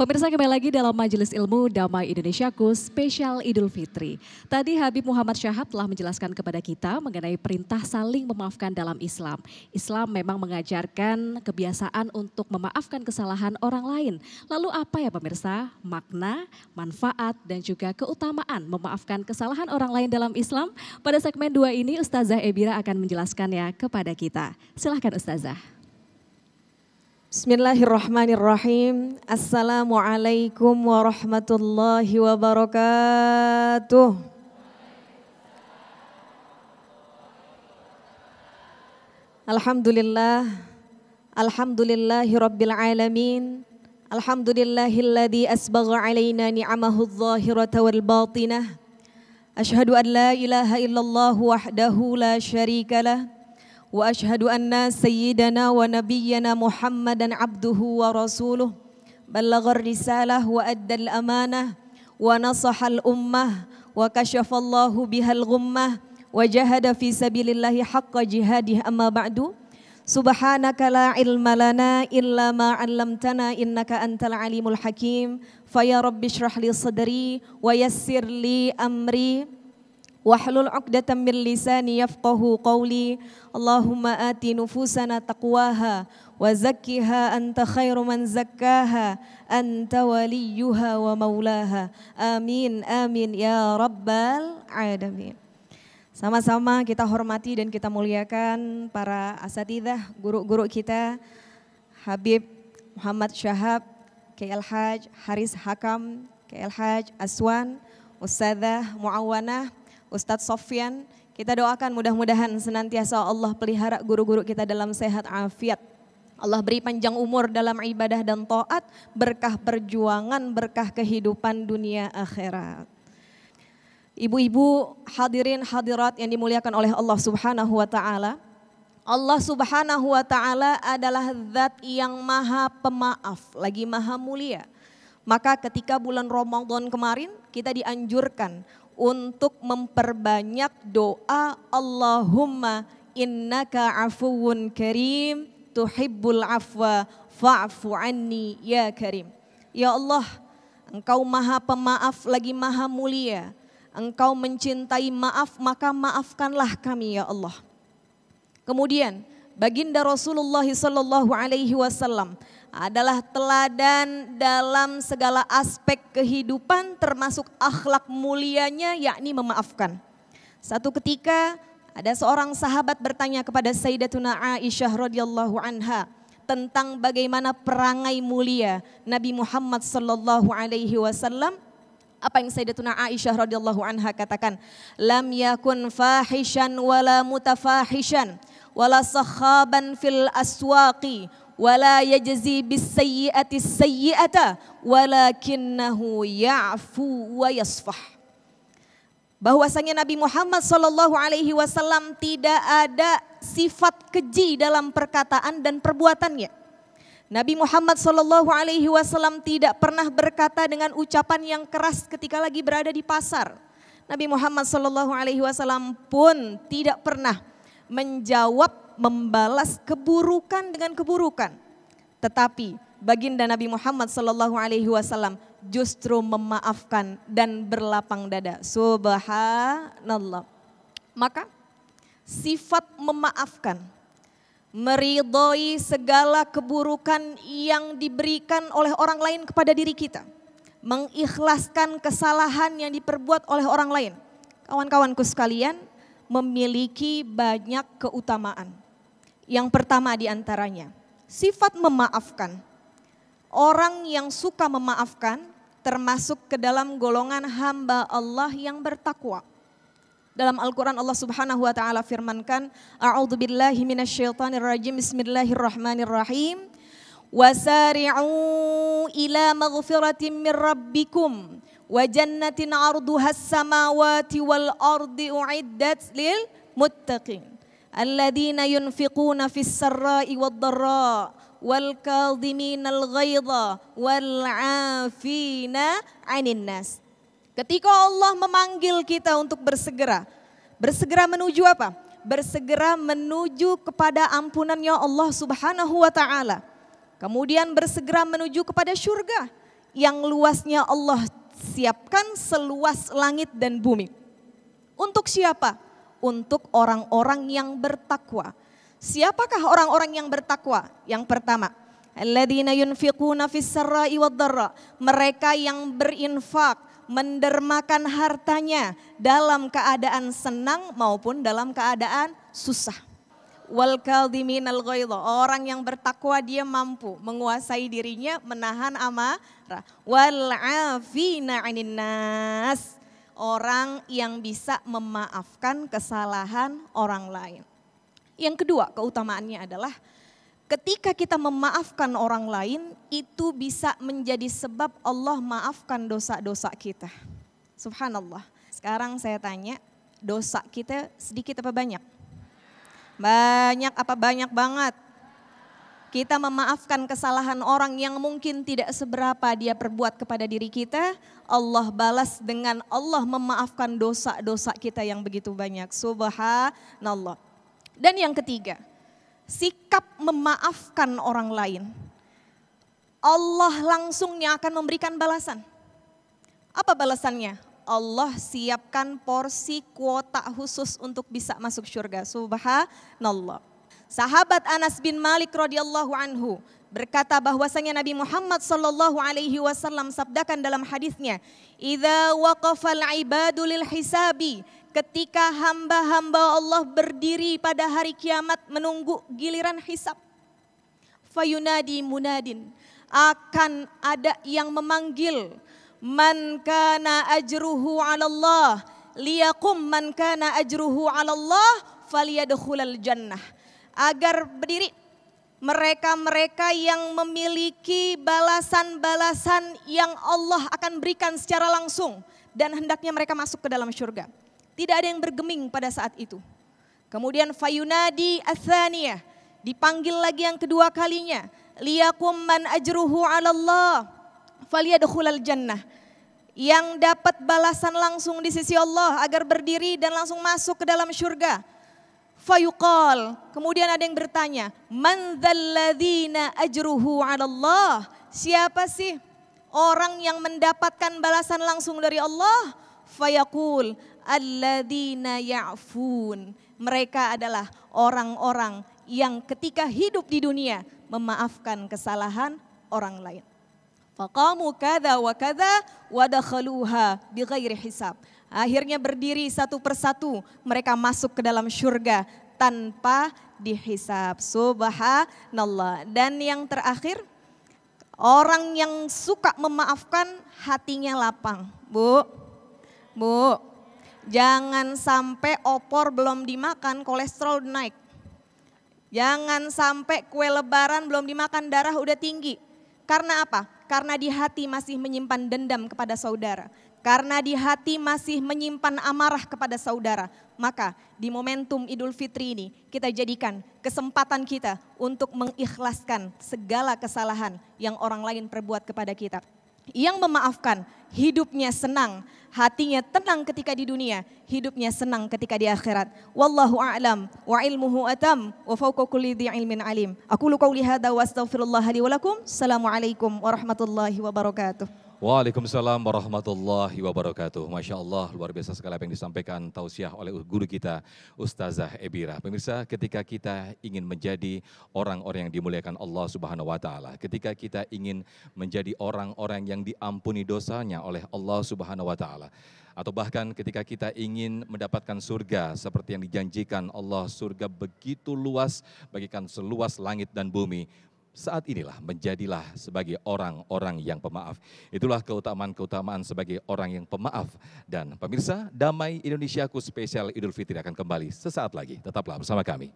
Pemirsa, kembali lagi dalam Majelis Ilmu Damai Indonesiaku spesial Idul Fitri. Tadi Habib Muhammad Syahab telah menjelaskan kepada kita mengenai perintah saling memaafkan dalam Islam. Islam memang mengajarkan kebiasaan untuk memaafkan kesalahan orang lain. Lalu apa ya pemirsa makna, manfaat dan juga keutamaan memaafkan kesalahan orang lain dalam Islam? Pada segmen 2 ini Ustazah Ebira akan menjelaskannya kepada kita. Silahkan Ustazah. Bismillahirrahmanirrahim. Assalamualaikum warahmatullahi wabarakatuh. Alhamdulillah. Alhamdulillahi rabbil alamin. Alhamdulillahilladzi asbagha alaina ni'amahu adh-dhahirata wal batinah. Ashhadu an la ilaha illallah wahdahu la syarikalah. Wa ashhadu anna sayyidana wa nabiyyana Muhammadan abduhu wa rasuluh ballaghar risalah wa addal amanah wa nasahal ummah wa kashafallahu bihal ghummah wa jahada fi sabilillahi haqqa jihadih amma ba'du. Subhanaka la ilma lana illa ma 'allamtana innaka antal alimul hakim. Fa ya rabbi shrah li sadri wa yassir li amri wahlul 'uqdatam min lisani yafqahu qawli. Allahumma ati nufusana taqwaha wa zakkiha anta khairu man zakkaha anta waliyuha wa maulaha. Amin amin ya rabbal alamin. Sama-sama kita hormati dan kita muliakan para asatidzah, guru-guru kita, Habib Muhammad Syahab, KL Haj Haris Hakam, KL Haj Aswan, Ustadzah Muawanah, Ustadz Sofyan. Kita doakan mudah-mudahan senantiasa Allah pelihara guru-guru kita dalam sehat afiat. Allah beri panjang umur dalam ibadah dan taat, berkah perjuangan, berkah kehidupan dunia akhirat. Ibu-ibu hadirin hadirat yang dimuliakan oleh Allah Subhanahu wa taala. Allah Subhanahu wa taala adalah zat yang maha pemaaf, lagi maha mulia. Maka ketika bulan Ramadan kemarin kita dianjurkan untuk memperbanyak doa Allahumma innaka afuwun karim tuhibbul afwa fa'fu anni ya karim. Ya Allah, Engkau maha pemaaf lagi maha mulia. Engkau mencintai maaf, maka maafkanlah kami ya Allah. Kemudian baginda Rasulullah sallallahu alaihi wasallam adalah teladan dalam segala aspek kehidupan termasuk akhlak mulianya yakni memaafkan. Satu ketika ada seorang sahabat bertanya kepada Sayyidatuna Aisyah radhiyallahu anha tentang bagaimana perangai mulia Nabi Muhammad sallallahu alaihi wasallam. Apa yang Sayyidatuna Aisyah radhiyallahu anha katakan? Lam yakun fahishan wala mutafahishan wala sakhaban fil aswaqi wala yajzi bis sayyi'ati sayyi'ata walakinnahu ya'fu wa yasfah. Bahwasanya Nabi Muhammad sallallahu alaihi wasallam tidak ada sifat keji dalam perkataan dan perbuatannya. Nabi Muhammad sallallahu alaihi wasallam tidak pernah berkata dengan ucapan yang keras ketika lagi berada di pasar. Nabi Muhammad sallallahu alaihi wasallam pun tidak pernah menjawab membalas keburukan dengan keburukan. Tetapi baginda Nabi Muhammad sallallahu alaihi wasallam justru memaafkan dan berlapang dada. Subhanallah. Maka sifat memaafkan, meridhoi segala keburukan yang diberikan oleh orang lain kepada diri kita, mengikhlaskan kesalahan yang diperbuat oleh orang lain. Kawan-kawanku sekalian, memiliki banyak keutamaan. Yang pertama di antaranya, sifat memaafkan. Orang yang suka memaafkan termasuk ke dalam golongan hamba Allah yang bertakwa. Dalam Al-Quran Allah Subhanahu wa ta'ala firmankan, A'udzubillahi minasyaitonirrajim, Bismillahirrahmanirrahim. Wasari'u ila maghfiratin min rabbikum wa jannatin 'arduhas samawati wal ardi u'iddat lil muttaqin. Alladzina yunfiquna fis sarra'i wad dharra wal kadhiminal ghaidha wal 'afina 'anil nas. Ketika Allah memanggil kita untuk bersegera menuju apa? Bersegera menuju kepada ampunannya Allah Subhanahu wa ta'ala. Kemudian bersegera menuju kepada syurga yang luasnya Allah siapkan seluas langit dan bumi. Untuk siapa? Untuk orang-orang yang bertakwa. Siapakah orang-orang yang bertakwa? Yang pertama, alladzina yunfiquna fis sarra'i wad dharra. Mereka yang berinfak, mendermakan hartanya dalam keadaan senang maupun dalam keadaan susah. Wal kadhiminal ghaidha. Orang yang bertakwa dia mampu menguasai dirinya, menahan amarah. Wal 'afina 'anil nas. Orang yang bisa memaafkan kesalahan orang lain. Yang kedua keutamaannya adalah ketika kita memaafkan orang lain itu bisa menjadi sebab Allah maafkan dosa-dosa kita. Subhanallah. Sekarang saya tanya, dosa kita sedikit apa banyak? Banyak apa banyak banget? Kita memaafkan kesalahan orang yang mungkin tidak seberapa dia perbuat kepada diri kita, Allah balas dengan Allah memaafkan dosa-dosa kita yang begitu banyak. Subhanallah. Dan yang ketiga, sikap memaafkan orang lain. Allah langsung yang akan memberikan balasan. Apa balasannya? Allah siapkan porsi kuota khusus untuk bisa masuk surga. Subhanallah. Sahabat Anas bin Malik radhiyallahu anhu berkata bahwasanya Nabi Muhammad sallallahu alaihi wasallam sabdakan dalam hadisnya, "Idza waqafal ibadu lil hisabi," ketika hamba-hamba Allah berdiri pada hari kiamat menunggu giliran hisab. Fayunadi munadin, akan ada yang memanggil, "Man kana ajruhu 'ala Allah, liyaqum man kana ajruhu 'ala Allah falyadkhulal jannah." Agar berdiri mereka-mereka yang memiliki balasan-balasan yang Allah akan berikan secara langsung dan hendaknya mereka masuk ke dalam surga. Tidak ada yang bergeming pada saat itu. Kemudian fayunadi atsaniyah, dipanggil lagi yang kedua kalinya, liyakum man ajruhu 'ala Allah falyadkhulal jannah. Yang dapat balasan langsung di sisi Allah agar berdiri dan langsung masuk ke dalam surga. Fayuqal, kemudian ada yang bertanya, man dzalladzina ajruhu 'ala Allah? Siapa sih orang yang mendapatkan balasan langsung dari Allah? Fayaqul, alladzina ya'fun. Mereka adalah orang-orang yang ketika hidup di dunia memaafkan kesalahan orang lain. Faqamu kadza wa kadza wa dakhaluha bighairi hisab. Akhirnya berdiri satu persatu, mereka masuk ke dalam surga tanpa dihisab. Subhanallah. Dan yang terakhir, orang yang suka memaafkan hatinya lapang. Bu, jangan sampai opor belum dimakan kolesterol naik. Jangan sampai kue lebaran belum dimakan darah udah tinggi. Karena apa? Karena di hati masih menyimpan dendam kepada saudara. Karena di hati masih menyimpan amarah kepada saudara. Maka di momentum Idul Fitri ini kita jadikan kesempatan kita untuk mengikhlaskan segala kesalahan yang orang lain perbuat kepada kita. Yang memaafkan hidupnya senang, hatinya tenang ketika di dunia, hidupnya senang ketika di akhirat. Wallahu a'lam wa ilmuhu atam wa fawqa kulli dhi ilmin alim. Aqulu qawli hadza wa astaghfirullah li wa lakum. Assalamualaikum warahmatullahi wabarakatuh. Waalaikumsalam warahmatullahi wabarakatuh. Masya Allah, luar biasa sekali apa yang disampaikan tausiah oleh guru kita Ustazah Ebira. Pemirsa, ketika kita ingin menjadi orang-orang yang dimuliakan Allah Subhanahu wa Ta'ala, ketika kita ingin menjadi orang-orang yang diampuni dosanya oleh Allah Subhanahu wa Ta'ala, atau bahkan ketika kita ingin mendapatkan surga seperti yang dijanjikan Allah, surga begitu luas, bagikan seluas langit dan bumi. Saat inilah menjadilah sebagai orang-orang yang pemaaf. Itulah keutamaan-keutamaan sebagai orang yang pemaaf. Dan pemirsa, Damai Indonesiaku spesial Idul Fitri akan kembali sesaat lagi. Tetaplah bersama kami.